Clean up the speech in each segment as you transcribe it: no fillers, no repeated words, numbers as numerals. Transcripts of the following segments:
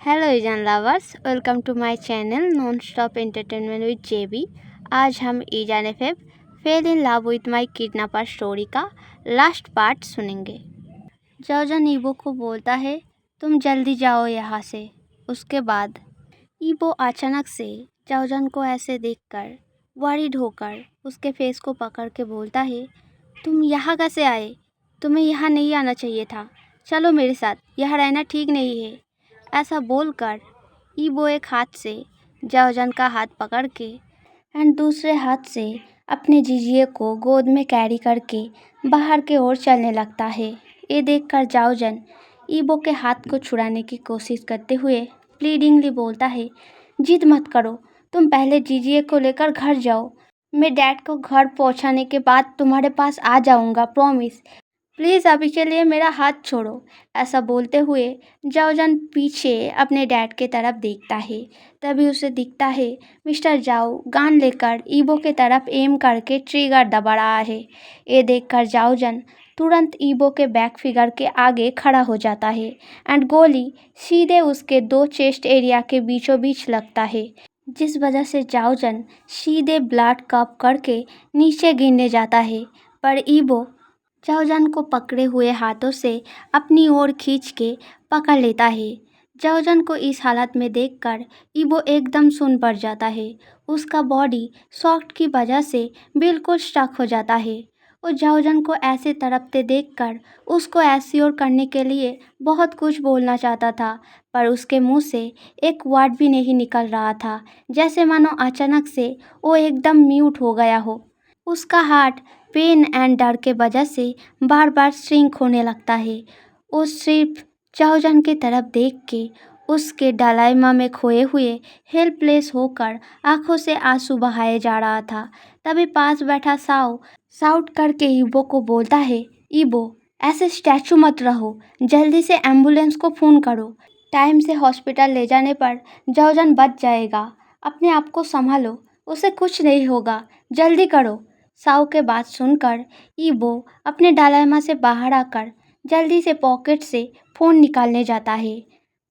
Hello Izaan lovers, welcome to my channel non stop entertainment with JB. आज हम Izaan FF fell in love with my kidnapper story का last part सुनेंगे। जाओजन ईबो को बोलता है, तुम जल्दी जाओ यहाँ से। उसके बाद ईबो अचानक से जाओजन को ऐसे देखकर वरीड होकर उसके फेस को पकड़ के बोलता है, तुम यहाँ कैसे आए? तुम्हें यहाँ नहीं आना चाहिए था। चलो मेरे साथ, यहाँ रहना ठीक नहीं है। ऐसा बोलकर ईबो एक हाथ से जाओजन का हाथ पकड़ के एंड दूसरे हाथ से अपने जीजिए को गोद में कैरी करके बाहर की ओर चलने लगता है। ये देखकर जाओजन ईबो के हाथ को छुड़ाने की कोशिश करते हुए प्लीडिंगली बोलता है, जिद मत करो, तुम पहले जीजिए को लेकर घर जाओ। मैं डैड को घर पहुंचाने के बाद तुम्हारे पास आ जाऊंगा, प्रॉमिस। प्लीज़ अभी के लिए मेरा हाथ छोड़ो। ऐसा बोलते हुए जाओजन पीछे अपने डैड के तरफ देखता है। तभी उसे दिखता है मिस्टर जाओ गन लेकर ईबो के तरफ एम करके ट्रिगर दबा रहा है। ये देखकर जाओजन तुरंत ईबो के बैक फिगर के आगे खड़ा हो जाता है एंड गोली सीधे उसके दो चेस्ट एरिया के बीचों बीच लगता है, जिस वजह से जाओजन सीधे ब्लड कप करके नीचे गिरने जाता है। पर ईबो जाओजन को पकड़े हुए हाथों से अपनी ओर खींच के पकड़ लेता है। जाओजन को इस हालत में देखकर ईबो एकदम सुन पड़ जाता है। उसका बॉडी शॉक की वजह से बिल्कुल स्टक हो जाता है। वो जाओजन को ऐसे तड़पते देखकर उसको एश्योर करने के लिए बहुत कुछ बोलना चाहता था, पर उसके मुंह से एक वर्ड भी नहीं निकल रहा था, जैसे मानो अचानक से वो एकदम म्यूट हो गया हो। उसका हार्ट पेन एंड डर के वजह से बार बार श्रिंक होने लगता है। वो सिर्फ जाओजन की तरफ देख के उसके डालाइमा में खोए हुए हेल्पलेस होकर आंखों से आंसू बहाए जा रहा था। तभी पास बैठा साओ साउट करके ईबो को बोलता है, ईबो ऐसे स्टैचू मत रहो, जल्दी से एम्बुलेंस को फ़ोन करो। टाइम से हॉस्पिटल ले जाने पर जाओजन बच जाएगा। अपने आप को संभालो, उसे कुछ नहीं होगा, जल्दी करो। साओ के बात सुनकर ईबो अपने डालाइमा से बाहर आकर जल्दी से पॉकेट से फ़ोन निकालने जाता है,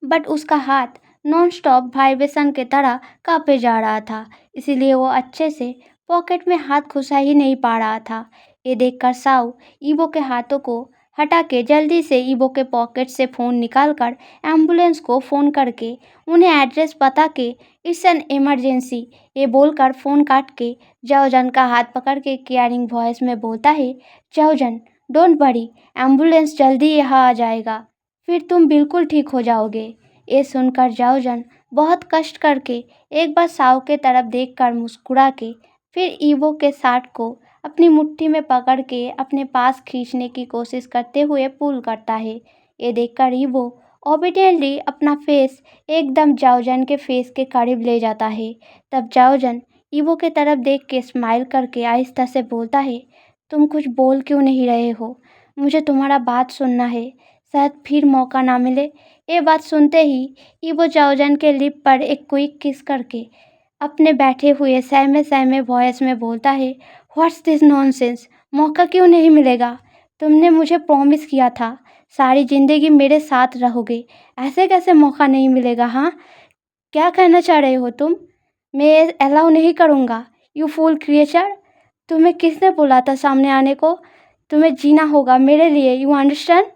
बट उसका हाथ नॉन स्टॉप वाइब्रेशन के तरह कांपे जा रहा था, इसीलिए वो अच्छे से पॉकेट में हाथ घुसा ही नहीं पा रहा था। ये देखकर साओ ईबो के हाथों को हटा के जल्दी से ईबो के पॉकेट से फ़ोन निकालकर एम्बुलेंस को फ़ोन करके उन्हें एड्रेस बता के इट्स एन इमरजेंसी ये बोलकर फ़ोन काट के जाओजन का हाथ पकड़ के केयरिंग वॉइस में बोलता है, जाओजन डोंट वरी, एम्बुलेंस जल्दी यहाँ आ जाएगा, फिर तुम बिल्कुल ठीक हो जाओगे। ये सुनकर जाओजन बहुत कष्ट करके एक बार साओ के तरफ देखकर मुस्कुरा के फिर ईबो के साथ को अपनी मुट्ठी में पकड़ के अपने पास खींचने की कोशिश करते हुए पुल करता है। ये देखकर ईबो ओबिडियंटली अपना फेस एकदम जाओजन के फेस के करीब ले जाता है। तब जाओजन ईबो के तरफ देख के स्माइल करके आहिस्ता से बोलता है, तुम कुछ बोल क्यों नहीं रहे हो? मुझे तुम्हारा बात सुनना है, शायद फिर मौका ना मिले। ये बात सुनते ही ईबो जाओजन के लिप पर एक क्विक किस करके अपने बैठे हुए सहमे सहमे वॉइस में बोलता है, व्हाट्स दिस नॉनसेंस, मौका क्यों नहीं मिलेगा? तुमने मुझे प्रॉमिस किया था सारी ज़िंदगी मेरे साथ रहोगे, ऐसे कैसे मौका नहीं मिलेगा? हाँ, क्या कहना चाह रहे हो तुम? मैं अलाउ नहीं करूँगा, यू फूल क्रिएचर। तुम्हें किसने बोला था सामने आने को? तुम्हें जीना होगा मेरे लिए, यू अंडरस्टैंड?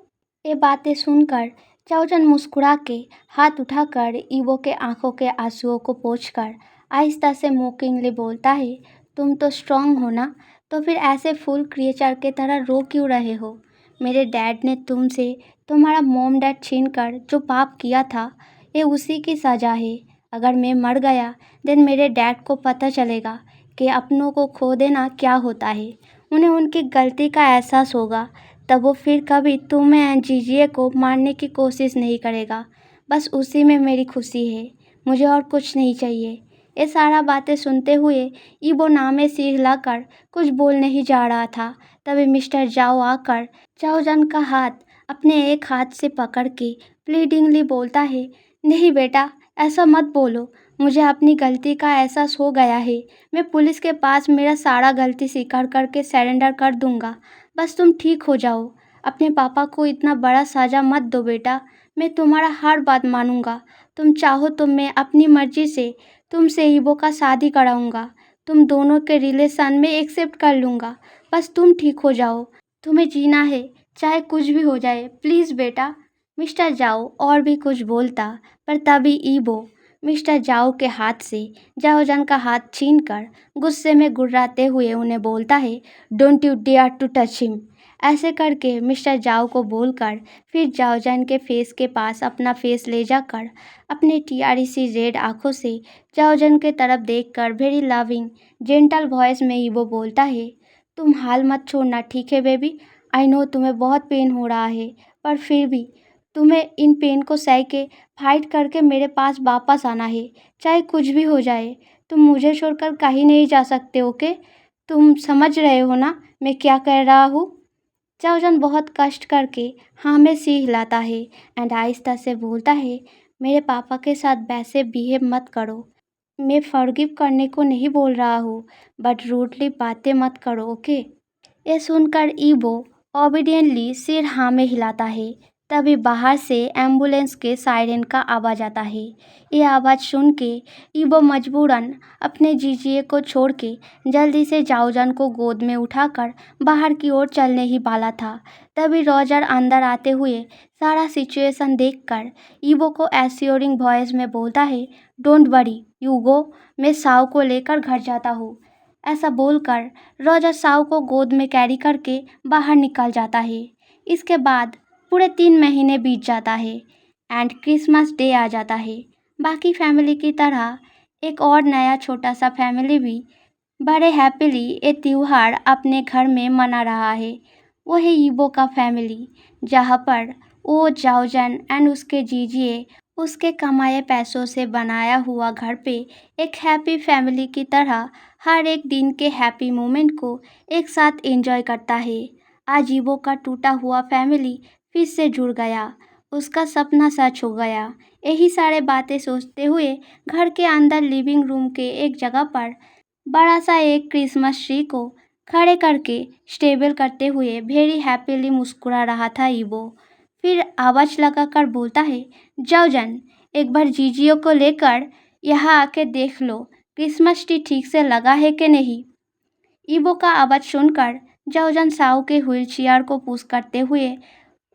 ये बातें सुनकर जाओजन मुस्कुरा के हाथ उठाकर ईबो के आंखों के आंसुओं को पोंछकर आहिस्ता से मोकिंगली बोलता है, तुम तो स्ट्रांग हो ना, तो फिर ऐसे फुल क्रिएचर के तरह रो क्यों रहे हो? मेरे डैड ने तुमसे तुम्हारा मॉम डैड छीन कर जो पाप किया था, ये उसी की सज़ा है। अगर मैं मर गया देन मेरे डैड को पता चलेगा कि अपनों को खो देना क्या होता है। उन्हें उनकी गलती का एहसास होगा, तब वो फिर कभी तुम्हें एंड जीजिए को मारने की कोशिश नहीं करेगा। बस उसी में मेरी खुशी है, मुझे और कुछ नहीं चाहिए। ये सारा बातें सुनते हुए ईबो नामे सिर हिलाकर कुछ बोल नहीं जा रहा था। तभी मिस्टर जाओ आकर जाओजन का हाथ अपने एक हाथ से पकड़ के प्लीडिंगली बोलता है, नहीं बेटा, ऐसा मत बोलो, मुझे अपनी गलती का एहसास हो गया है। मैं पुलिस के पास मेरा सारा गलती स्वीकार करके सरेंडर कर दूंगा। बस तुम ठीक हो जाओ। अपने पापा को इतना बड़ा सज़ा मत दो बेटा, मैं तुम्हारा हर बात मानूंगा। तुम चाहो तो मैं अपनी मर्जी से तुमसे ईबो का शादी कराऊंगा। तुम दोनों के रिलेशन में एक्सेप्ट कर लूँगा। बस तुम ठीक हो जाओ। तुम्हें जीना है, चाहे कुछ भी हो जाए। प्लीज़ बेटा। मिस्टर जाओ और भी कुछ बोलता, पर तभी ईबो मिस्टर जाओ के हाथ से जाओजन का हाथ छीनकर गुस्से में गुर्राते हुए उन्हें बोलता है, don't you dare to touch him. ऐसे करके मिस्टर जाओ को बोलकर फिर जाओजन के फेस के पास अपना फेस ले जाकर अपने टीआरई सी रेड आंखों से जाओजन के तरफ देखकर वेरी लविंग जेंटल वॉइस में ईबो बोलता है, तुम हाल मत छोड़ना, ठीक है बेबी। आई नो तुम्हें बहुत पेन हो रहा है, पर फिर भी तुम्हें इन पेन को सह के फाइट करके मेरे पास वापस आना है, चाहे कुछ भी हो जाए। तुम मुझे छोड़कर कहीं नहीं जा सकते, ओके? तुम समझ रहे हो ना मैं क्या कह रहा हूँ? चाओजन बहुत कष्ट करके हाँ में सिर हिलाता है एंड आहिस्ता से बोलता है, मेरे पापा के साथ वैसे बिहेव मत करो। मैं फॉरगिव करने को नहीं बोल रहा हूँ, बट रूडली बातें मत करो, ओके? ये सुनकर ईबो ओबीडियंटली सिर हाँ में हिलाता है। तभी बाहर से एम्बुलेंस के सायरन का आवाज़ आता है। ये आवाज़ सुन के ईबो मजबूरन अपने जीजिए को छोड़ के जल्दी से जाओजन को गोद में उठाकर बाहर की ओर चलने ही वाला था। तभी रॉजर अंदर आते हुए सारा सिचुएशन देखकर ईबो को एश्योरिंग वॉइस में बोलता है, डोंट वरी यू गो, मैं साव को लेकर घर जाता हूँ। ऐसा बोलकर रॉजर साव को गोद में कैरी करके बाहर निकल जाता है। इसके बाद पूरे 3 महीने बीत जाता है एंड क्रिसमस डे आ जाता है। बाकी फैमिली की तरह एक और नया छोटा सा फैमिली भी बड़े हैप्पीली ये त्यौहार अपने घर में मना रहा है। वो है ईबो का फैमिली, जहाँ पर वो जाओजन एंड उसके जीजिए उसके कमाए पैसों से बनाया हुआ घर पे एक हैप्पी फैमिली की तरह हर एक दिन के हैप्पी मोमेंट को एक साथ एंजॉय करता है। आज ईबो का टूटा हुआ फैमिली फिर से जुड़ गया, उसका सपना सच हो गया। यही सारे बातें सोचते हुए घर के अंदर लिविंग रूम के एक जगह पर बड़ा सा एक क्रिसमस ट्री को खड़े करके स्टेबल करते हुए वेरी हैप्पीली मुस्कुरा रहा था ईबो। फिर आवाज़ लगाकर बोलता है, जाओजन एक बार जीजियो को लेकर यहाँ आके देख लो क्रिसमस ट्री ठीक से लगा है कि नहीं। ईबो का आवाज़ सुनकर जाओजन साव के व्हील चेयर को पुश करते हुए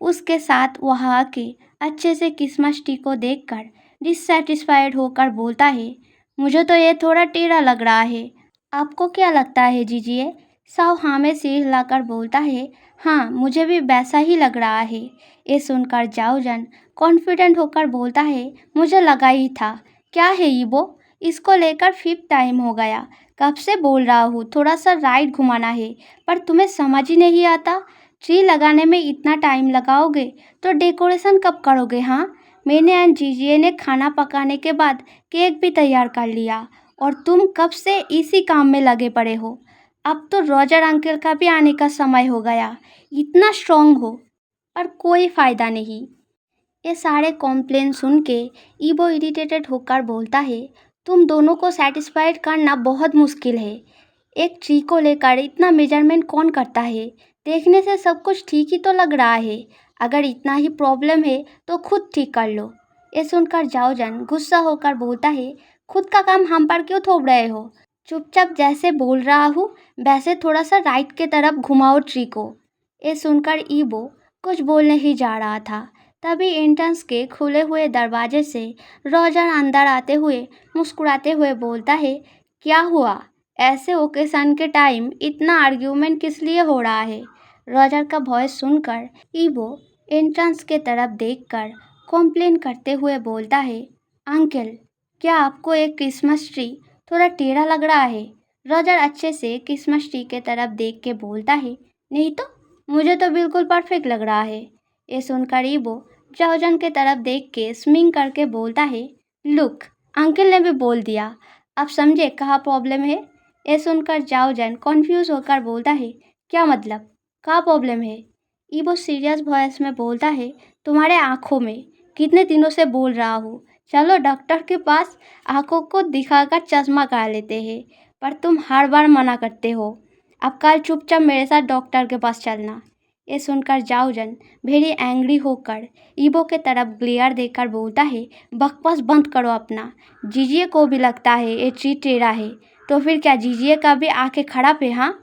उसके साथ वहाँ आके अच्छे से क्रिसमस ट्री को देखकर डिससेटिस्फाइड होकर बोलता है, मुझे तो ये थोड़ा टेढ़ा लग रहा है, आपको क्या लगता है जीजिए? साव हाँ में सिर हिलाकर बोलता है, हाँ मुझे भी वैसा ही लग रहा है। ये सुनकर जाओजन कॉन्फिडेंट होकर बोलता है, मुझे लगा ही था। क्या है ईबो, इसको लेकर 5th टाइम हो गया, कब से बोल रहा हूँ थोड़ा सा राइट घुमाना है, पर तुम्हें समझ ही नहीं आता। ट्री लगाने में इतना टाइम लगाओगे तो डेकोरेशन कब करोगे? हाँ, मैंने एंड जीजिए ने खाना पकाने के बाद केक भी तैयार कर लिया और तुम कब से इसी काम में लगे पड़े हो। अब तो रॉजर अंकल का भी आने का समय हो गया, इतना स्ट्रांग हो, पर कोई फ़ायदा नहीं। ये सारे कॉम्प्लेन सुन के ईबो इरिटेटेड होकर बोलता है, तुम दोनों को सेटिस्फाइड करना बहुत मुश्किल है। एक ट्री को लेकर इतना मेजरमेंट कौन करता है? देखने से सब कुछ ठीक ही तो लग रहा है। अगर इतना ही प्रॉब्लम है तो खुद ठीक कर लो। ये सुनकर जाओजन गुस्सा होकर बोलता है, खुद का काम हम पर क्यों थोप रहे हो? चुपचाप जैसे बोल रहा हूँ वैसे थोड़ा सा राइट के तरफ घुमाओ ट्री को। ये सुनकर ईबो कुछ बोलने ही जा रहा था, तभी एंट्रेंस के खुले हुए दरवाजे से रॉजर अंदर आते हुए मुस्कुराते हुए बोलता है, क्या हुआ? ऐसे ओकेशन के टाइम इतना आर्ग्यूमेंट किस लिए हो रहा है? रॉजर का वॉइस सुनकर ईबो एंट्रेंस के तरफ देखकर कॉम्प्लेन करते हुए बोलता है, अंकल क्या आपको एक क्रिसमस ट्री थोड़ा टेढ़ा लग रहा है? रॉजर अच्छे से क्रिसमस ट्री के तरफ देख के बोलता है, नहीं तो मुझे तो बिल्कुल परफेक्ट लग रहा है। ये सुनकर ईबो जाओजन के तरफ देख के स्मिंग करके बोलता है, लुक अंकल ने भी बोल दिया, अब समझे कहाँ प्रॉब्लम है। ये सुनकर जाओजन कॉन्फ्यूज होकर बोलता है, क्या मतलब, कहाँ प्रॉब्लम है? ईबो सीरियस वॉइस में बोलता है, तुम्हारे आँखों में, कितने दिनों से बोल रहा हूँ, चलो डॉक्टर के पास आँखों को दिखाकर चश्मा करा लेते हैं, पर तुम हर बार मना करते हो। अब कल चुपचाप मेरे साथ डॉक्टर के पास चलना। ये सुनकर जाओजन वेरी एंग्री होकर ईबो के तरफ ग्लेयर देकर बोलता है, बकवास बंद करो अपना। जीजिए को भी लगता है ये चीज टेढ़ा है, तो फिर क्या जीजिए का भी आके खड़ा पे? हाँ,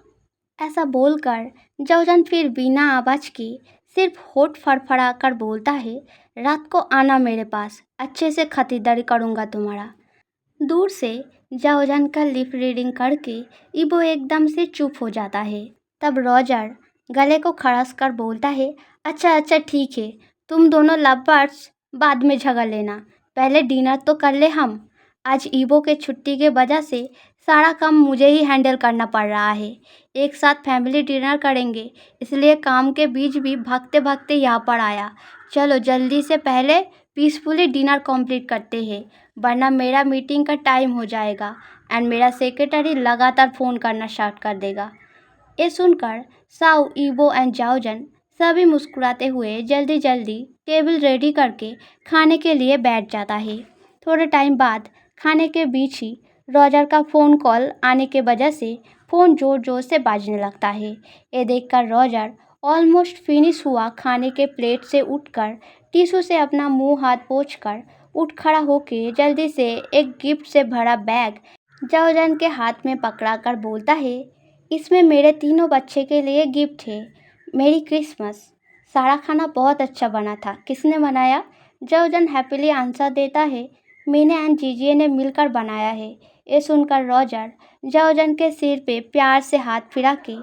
ऐसा बोलकर जाओजन फिर बिना आवाज के सिर्फ होठ फड़फड़ा कर बोलता है, रात को आना मेरे पास, अच्छे से खरीदारी करूँगा तुम्हारा। दूर से जाओजन का लिप रीडिंग करके ईबो एकदम से चुप हो जाता है। तब रॉजर गले को खड़ास कर बोलता है, अच्छा अच्छा ठीक है, तुम दोनों लवर्स बाद में झगड़ लेना, पहले डिनर तो कर ले हम। आज ईबो के छुट्टी के वजह से सारा काम मुझे ही हैंडल करना पड़ रहा है। एक साथ फैमिली डिनर करेंगे, इसलिए काम के बीच भी भागते भागते यहाँ पर आया। चलो जल्दी से पहले पीसफुली डिनर कंप्लीट करते हैं, वरना मेरा मीटिंग का टाइम हो जाएगा एंड मेरा सेक्रेटरी लगातार फ़ोन करना स्टार्ट कर देगा। ये सुनकर साउ, ईबो एंड जाओजन सभी मुस्कुराते हुए जल्दी जल्दी टेबल रेडी करके खाने के लिए बैठ जाता है। थोड़े टाइम बाद खाने के बीच ही रॉजर का फ़ोन कॉल आने के वजह से फ़ोन ज़ोर ज़ोर से बाजने लगता है। ये देखकर रॉजर ऑलमोस्ट फिनिश हुआ खाने के प्लेट से उठकर टिश्यू से अपना मुंह हाथ पोंछकर उठ खड़ा होके जल्दी से एक गिफ्ट से भरा बैग जाओजन के हाथ में पकड़ा कर बोलता है, इसमें मेरे तीनों बच्चे के लिए गिफ्ट है, मेरी क्रिसमस। सारा खाना बहुत अच्छा बना था, किसने बनाया? जाओजन हैप्पीली आंसर देता है, मैंने एंड जीजिए ने मिलकर बनाया है। ये सुनकर रॉजर जाओजन के सिर पे प्यार से हाथ फिरा के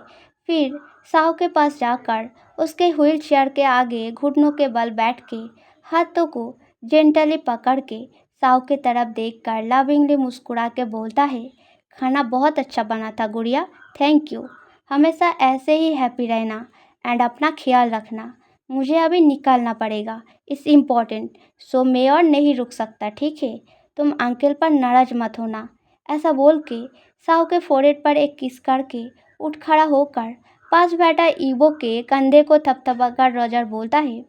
फिर साव के पास जाकर उसके व्हील चेयर के आगे घुटनों के बल बैठ के हाथों को जेंटली पकड़ के साव की तरफ देखकर लविंगली मुस्कुरा के बोलता है, खाना बहुत अच्छा बना था गुड़िया, थैंक यू। हमेशा ऐसे ही हैप्पी रहना एंड अपना ख्याल रखना। मुझे अभी निकलना पड़ेगा, इट्स इम्पॉर्टेंट, सो मैं और नहीं रुक सकता, ठीक है? तुम अंकल पर नाराज मत होना। ऐसा बोल के साव के फोrehead पर एक किस करके उठ खड़ा होकर पास बैठा ईबो के कंधे को थपथपाकर रॉजर बोलता है,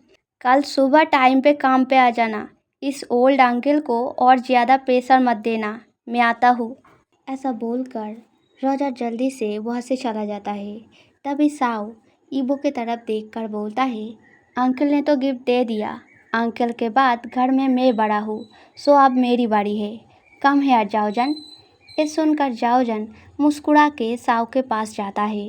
कल सुबह टाइम पे काम पे आ जाना, इस ओल्ड अंकल को और ज़्यादा प्रेशर मत देना, मैं आता हूँ। ऐसा बोलकर रॉजर जल्दी से वहाँ से चला जाता है। तभी साव ईबो की तरफ देखकर बोलता है, अंकल ने तो गिफ्ट दे दिया, अंकल के बाद घर में मैं बड़ा हूँ, सो अब मेरी बारी है, कम है जाओजन। ये सुनकर जाओजन मुस्कुरा के साव के पास जाता है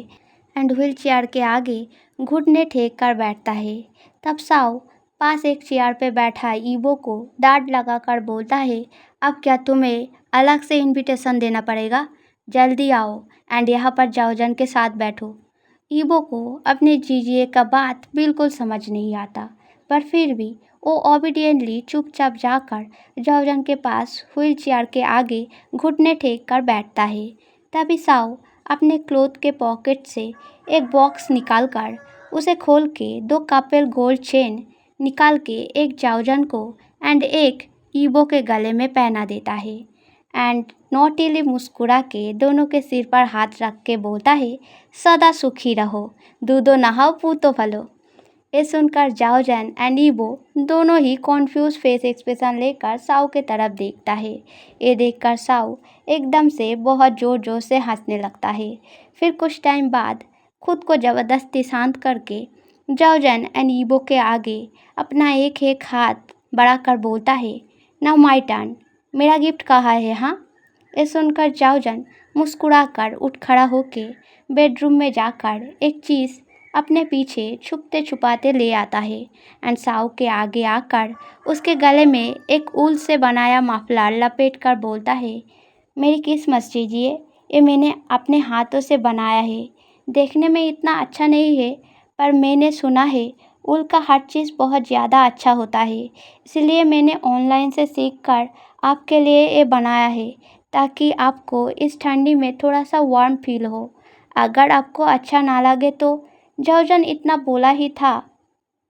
एंड व्हील चेयर के आगे घुटने टेक कर बैठता है। तब साव पास एक चेयर पे बैठा ईबो को डांट लगाकर बोलता है, अब क्या तुम्हें अलग से इनविटेशन देना पड़ेगा? जल्दी आओ एंड यहाँ पर जाओजन के साथ बैठो। ईबो को अपने जीजिए का बात बिल्कुल समझ नहीं आता, पर फिर भी वो ओबीडियंटली चुपचाप जाकर जाओजन के पास व्हील चेयर के आगे घुटने टेक कर बैठता है। तभी साव अपने क्लोथ के पॉकेट से एक बॉक्स निकालकर उसे खोल के 2 कपल गोल्ड चेन निकाल के एक जाओजन को एंड एक ईबो के गले में पहना देता है एंड नोटिली मुस्कुरा के दोनों के सिर पर हाथ रख के बोलता है, सदा सुखी रहो, दूधो नहाओ पूतो फलो। ये सुनकर जाओजन एंड ईबो दोनों ही कॉन्फ्यूज फेस एक्सप्रेशन लेकर साव के तरफ देखता है। ये देखकर साव एकदम से बहुत ज़ोर ज़ोर से हंसने लगता है। फिर कुछ टाइम बाद खुद को ज़बरदस्ती शांत करके जाओजन एंड ईबो के आगे अपना एक एक हाथ बढ़ाकर बोलता है, नाउ माय टर्न, मेरा गिफ्ट कहाँ है? हाँ। ये सुनकर जाओजन मुस्कुराकर उठ खड़ा होके बेडरूम में जाकर एक चीज़ अपने पीछे छुपते छुपाते ले आता है एंड साव के आगे आकर उसके गले में एक ऊल से बनाया मफलर लपेट कर बोलता है, मेरी किस्मत जीजिए, ये मैंने अपने हाथों से बनाया है, देखने में इतना अच्छा नहीं है, पर मैंने सुना है ऊल का हर चीज़ बहुत ज़्यादा अच्छा होता है, इसलिए मैंने ऑनलाइन से सीख कर आपके लिए ये बनाया है, ताकि आपको इस ठंडी में थोड़ा सा वार्म फील हो। अगर आपको अच्छा ना लगे तो। जाओजन इतना बोला ही था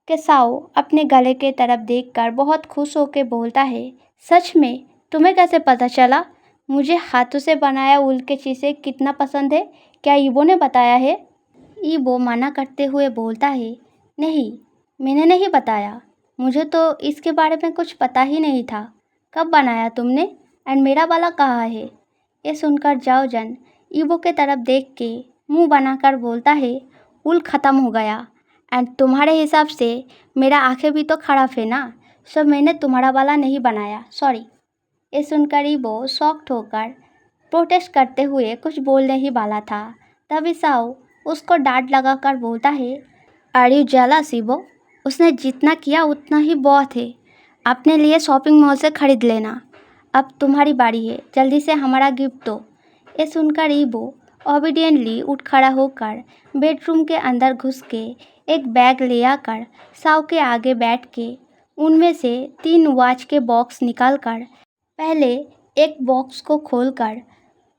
कि साओ अपने गले के तरफ देखकर बहुत खुश होकर बोलता है, सच में? तुम्हें कैसे पता चला? मुझे हाथों से बनाया ऊल के चीज़ें कितना पसंद है, क्या ईबो ने बताया है? ईबो मना करते हुए बोलता है, नहीं, मैंने नहीं बताया, मुझे तो इसके बारे में कुछ पता ही नहीं था, कब बनाया तुमने एंड मेरा वाला कहाँ है? ये सुनकर जाओजन ईबो के तरफ देख के मुंह बनाकर बोलता है, ऊल ख़त्म हो गया एंड तुम्हारे हिसाब से मेरा आंखें भी तो खराब है ना, सो मैंने तुम्हारा वाला नहीं बनाया, सॉरी। ये सुनकर ईबो शॉक्ड होकर प्रोटेस्ट करते हुए कुछ बोलने ही वाला था, तभी साओ उसको डांट लगाकर बोलता है, आर यू जेलस ईबो? उसने जितना किया उतना ही बहुत है। अपने लिए शॉपिंग मॉल से खरीद लेना। अब तुम्हारी बारी है, जल्दी से हमारा गिफ्ट दो। ये सुनकर ईबो ओबीडियंटली उठ खड़ा होकर बेडरूम के अंदर घुस के एक बैग ले आकर साव के आगे बैठ के उनमें से 3 वॉच के बॉक्स निकालकर पहले एक बॉक्स को खोलकर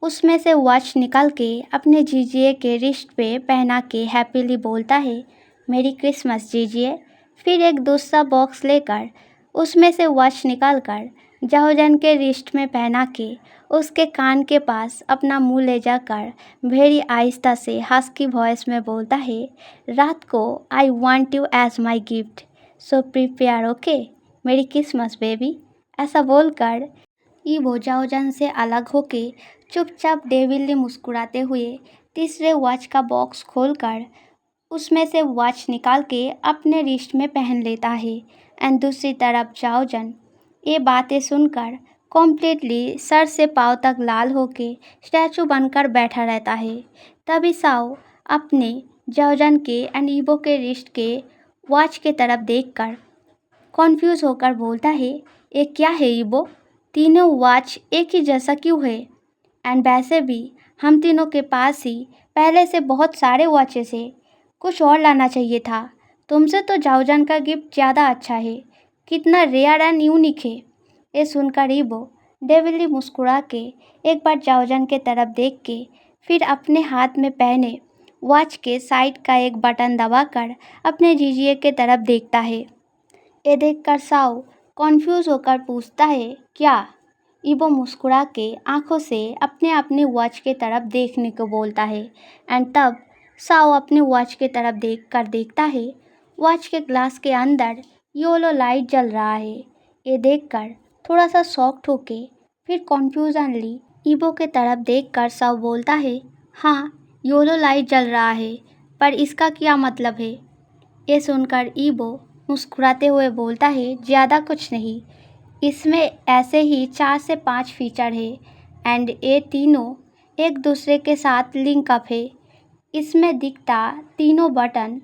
उसमें से वॉच निकाल के अपने जीजिए के रिस्ट पे पहना के हैप्पीली बोलता है, मेरी क्रिसमस जीजिए। फिर एक दूसरा बॉक्स लेकर उसमें से वॉच निकाल कर जाओजन के रिस्ट में पहना के उसके कान के पास अपना मुंह ले जाकर वेरी आहिस्ता से हस्की वॉइस में बोलता है, रात को I want you as my gift, so prepare okay merry Christmas baby. ऐसा बोलकर ईबो जाओजन से अलग होके चुपचाप डेविली मुस्कुराते हुए तीसरे वॉच का बॉक्स खोलकर उसमें से वॉच निकाल के अपने रिस्ट में पहन लेता है। एंड दूसरी तरफ जाओजन ये बातें सुनकर कॉम्प्लीटली सर से पाँव तक लाल होके स्टैचू बनकर बैठा रहता है। तभी साओ अपने जाओजन के एंड ईबो के रिस्ट के वॉच के तरफ देखकर कॉन्फ्यूज़ होकर बोलता है, ये क्या है ईबो? तीनों वॉच एक ही जैसा क्यों है? एंड वैसे भी हम तीनों के पास ही पहले से बहुत सारे वॉचेस है, कुछ और लाना चाहिए था। तुमसे तो जाओजन का गिफ्ट ज़्यादा अच्छा है, कितना रेयर एंड यूनिक है। ये सुनकर ईबो डेविली मुस्कुरा के एक बार जाओजन के तरफ देख के फिर अपने हाथ में पहने वॉच के साइड का एक बटन दबाकर अपने जीजिए के तरफ देखता है। ये देखकर साओ कॉन्फ्यूज़ होकर पूछता है, क्या? ईबो मुस्कुरा के आंखों से अपने वॉच के तरफ देखने को बोलता है। एंड तब साओ अपने वॉच के तरफ देखता है, वॉच के ग्लास के अंदर येलो लाइट जल रहा है। ये देखकर थोड़ा सा शॉक्ड होके फिर कॉन्फ्यूजनली ईबो के तरफ देखकर साओ बोलता है, हाँ येलो लाइट जल रहा है, पर इसका क्या मतलब है? ये सुनकर ईबो मुस्कुराते हुए बोलता है, ज़्यादा कुछ नहीं, इसमें ऐसे ही 4 से 5 फीचर है एंड ये तीनों एक दूसरे के साथ लिंक अप है। इसमें दिखता तीनों button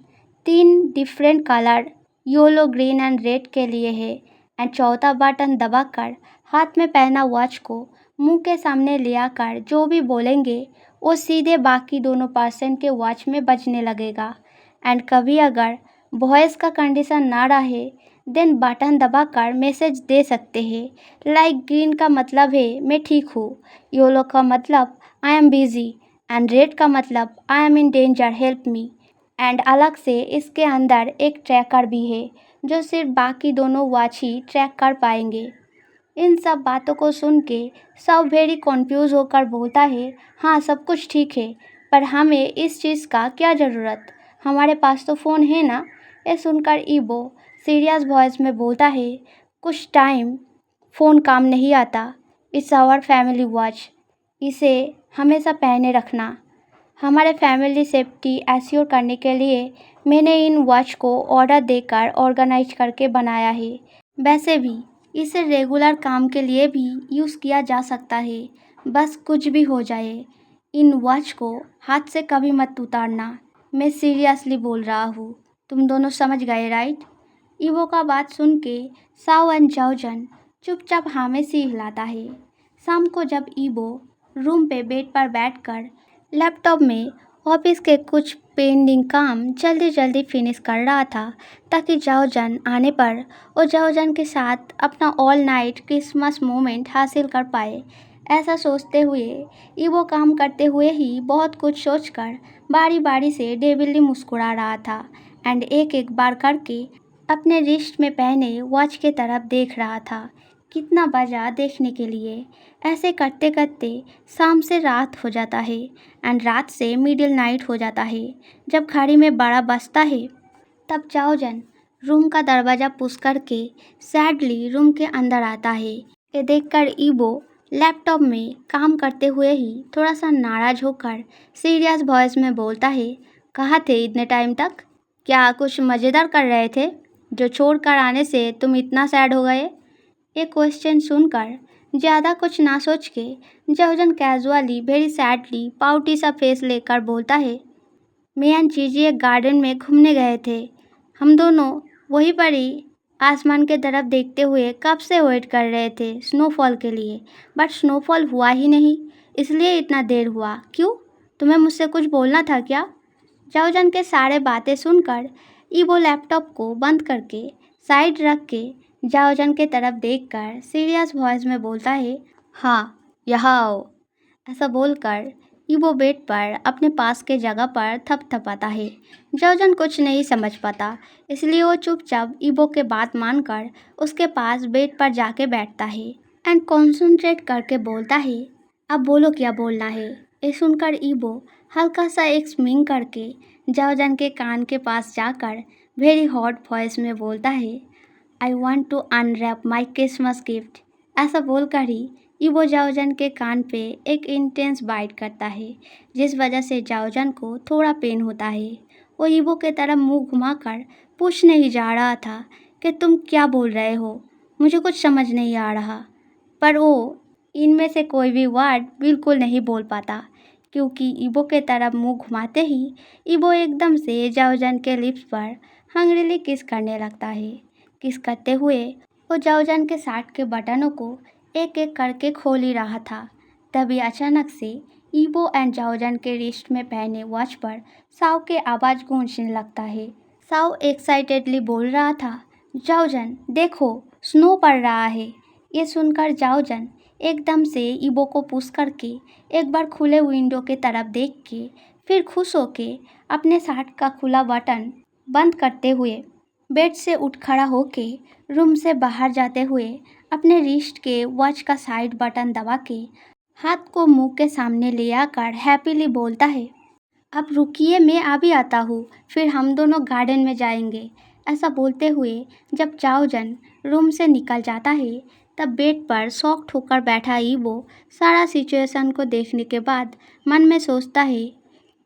3 different colour yellow, green and red के लिए है। एंड चौथा बटन दबाकर हाथ में पहना वॉच को मुंह के सामने ले आकर जो भी बोलेंगे वो सीधे बाकी दोनों पर्सन के वॉच में बजने लगेगा। एंड कभी अगर वॉइस का कंडीशन ना रहे देन बटन दबाकर मैसेज दे सकते हैं, लाइक ग्रीन का मतलब है मैं ठीक हूँ, येलो का मतलब I am busy and red का मतलब I am in danger help me. And अलग से इसके अंदर एक ट्रैकर भी है जो सिर्फ बाकी दोनों वॉच ही ट्रैक कर पाएंगे। इन सब बातों को सुन के सब वेरी कन्फ्यूज़ होकर बोलता है, हाँ सब कुछ ठीक है, पर हमें इस चीज़ का क्या ज़रूरत, हमारे पास तो फ़ोन है ना। ये सुनकर ईबो सीरियस वॉइस में बोलता है, कुछ टाइम फ़ोन काम नहीं आता, इट्स आवर फैमिली वॉच, इसे हमेशा पहने रखना। हमारे फैमिली सेफ्टी एश्योर करने के लिए मैंने इन वॉच को ऑर्डर देकर ऑर्गेनाइज करके बनाया है। वैसे भी इसे रेगुलर काम के लिए भी यूज़ किया जा सकता है, बस कुछ भी हो जाए इन वॉच को हाथ से कभी मत उतारना, मैं सीरियसली बोल रहा हूँ, तुम दोनों समझ गए राइट? ईबो का बात सुन के साओ एंड जाओजन चुपचाप हाँ में सिर हिलाता है। शाम को जब ईबो रूम पे बेड पर बैठकर लैपटॉप में ऑफिस के कुछ पेंडिंग काम जल्दी जल्दी फिनिश कर रहा था ताकि जाओजन आने पर वो जाओजन के साथ अपना ऑल नाइट क्रिसमस मोमेंट हासिल कर पाए। ऐसा सोचते हुए ईबो काम करते हुए ही बहुत कुछ सोचकर बारी बारी से डेविली मुस्कुरा रहा था एंड एक एक बार करके अपने रिस्ट में पहने वॉच के तरफ देख रहा था, कितना बजा देखने के लिए। ऐसे करते करते शाम से रात हो जाता है एंड रात से मिडिल नाइट हो जाता है। जब घड़ी में 12 बजता है तब जाओजन रूम का दरवाज़ा पुश करके सैडली रूम के अंदर आता है। ये देखकर ईबो लैपटॉप में काम करते हुए ही थोड़ा सा नाराज़ होकर सीरियस वॉइस में बोलता है, कहाँ थे इतने टाइम तक? क्या कुछ मज़ेदार कर रहे थे जो छोड़कर आने से तुम इतना सैड हो गए? ये क्वेश्चन सुनकर ज़्यादा कुछ ना सोच के जवजन कैजुअली वेरी सैडली पाउटी सा फेस लेकर बोलता है, मैं एंड जीजी एक गार्डन में घूमने गए थे। हम दोनों वहीं पर ही आसमान के तरफ देखते हुए कब से वेट कर रहे थे स्नोफॉल के लिए, बट स्नोफॉल हुआ ही नहीं, इसलिए इतना देर हुआ। क्यों? तुम्हें मुझसे कुछ बोलना था क्या? जाओजन के सारे बातें सुनकर ईवो लैपटॉप को बंद करके साइड रख के जाओजन के तरफ देखकर सीरियस वॉइस में बोलता है, हाँ यहाँ आओ। ऐसा बोलकर ईवो बेड पर अपने पास के जगह पर थपथपाता है। जाओजन कुछ नहीं समझ पाता, इसलिए वो चुपचाप ईवो के बात मानकर उसके पास बेड पर जाके बैठता है एंड कॉन्सेंट्रेट करके बोलता है, अब बोलो क्या बोलना है। ये सुनकर ईवो हल्का सा एक स्मिंग करके जाओजन के कान के पास जाकर वेरी हॉट वॉइस में बोलता है, I want to unwrap my Christmas gift. ऐसा बोलकर ही ईवो जाओजन के कान पे एक इंटेंस बाइट करता है, जिस वजह से जाओजन को थोड़ा पेन होता है। वो ईवो के तरफ मुंह घुमाकर पूछने ही जा रहा था कि तुम क्या बोल रहे हो, मुझे कुछ समझ नहीं आ रहा, पर वो इनमें से कोई भी वर्ड बिल्कुल नहीं बोल पाता, क्योंकि ईवो के तरफ मुंह घुमाते ही ईवो एकदम से जाओजन के लिप्स पर हंग्रीली किस करने लगता है। किस करते हुए वो जाओजन के शर्ट के बटनों को एक एक करके खोल ही रहा था। तभी अचानक से ईवो एंड जाओजन के रिस्ट में पहने वॉच पर साव के आवाज़ गूंजने लगता है। साव एक्साइटेडली बोल रहा था, जाओजन देखो स्नो पड़ रहा है। ये सुनकर जाओजन एकदम से ईवो को पुश करके एक बार खुले विंडो के तरफ देख के फिर खुश होके अपने शर्ट का खुला बटन बंद करते हुए बेड से उठ खड़ा होके रूम से बाहर जाते हुए अपने रिस्ट के वॉच का साइड बटन दबा के हाथ को मुंह के सामने ले आकर हैप्पीली बोलता है, अब रुकिए मैं अभी आता हूँ, फिर हम दोनों गार्डन में जाएंगे। ऐसा बोलते हुए जब जाओजन रूम से निकल जाता है तब बेड पर शॉक्ड होकर बैठा ईवो सारा सिचुएशन को देखने के बाद मन में सोचता है,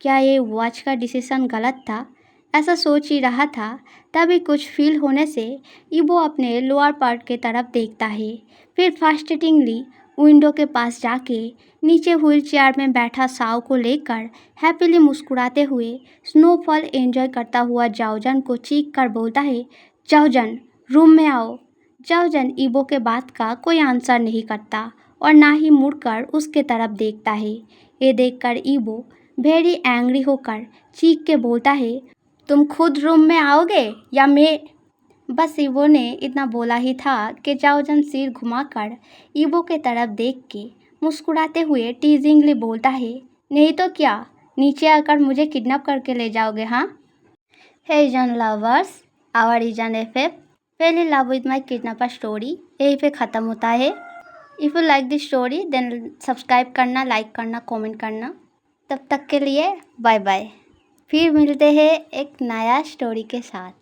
क्या ये वॉच का डिसीज़न गलत था? ऐसा सोच ही रहा था तभी कुछ फील होने से ईवो अपने लोअर पार्ट के तरफ देखता है। फिर फ्रस्ट्रेटिंगली विंडो के पास जाके नीचे व्हील चेयर में बैठा साव को लेकर हैप्पीली मुस्कुराते हुए स्नोफॉल एंजॉय करता हुआ जाओजन को चीख कर बोलता है, जाओजन रूम में आओ। जाओजन ईवो के बात का कोई आंसर नहीं करता और ना ही मुड़कर उसके तरफ देखता है। ये देखकर ईवो वेरी एंग्री होकर चीख के बोलता है, तुम खुद रूम में आओगे या मैं? बस ईवो ने इतना बोला ही था कि जाओजन सिर घुमाकर ईवो के तरफ देख के मुस्कुराते हुए टीजिंगली बोलता है, नहीं तो क्या, नीचे आकर मुझे किडनैप करके ले जाओगे? हाँ। हे जन लवर्स, आवर इजन FF fell in love with my kidnapper story यहीं पे ख़त्म होता है। If you like this story then subscribe करना, लाइक करना, कमेंट करना। तब तक के लिए बाय बाय। फिर मिलते हैं एक नया स्टोरी के साथ।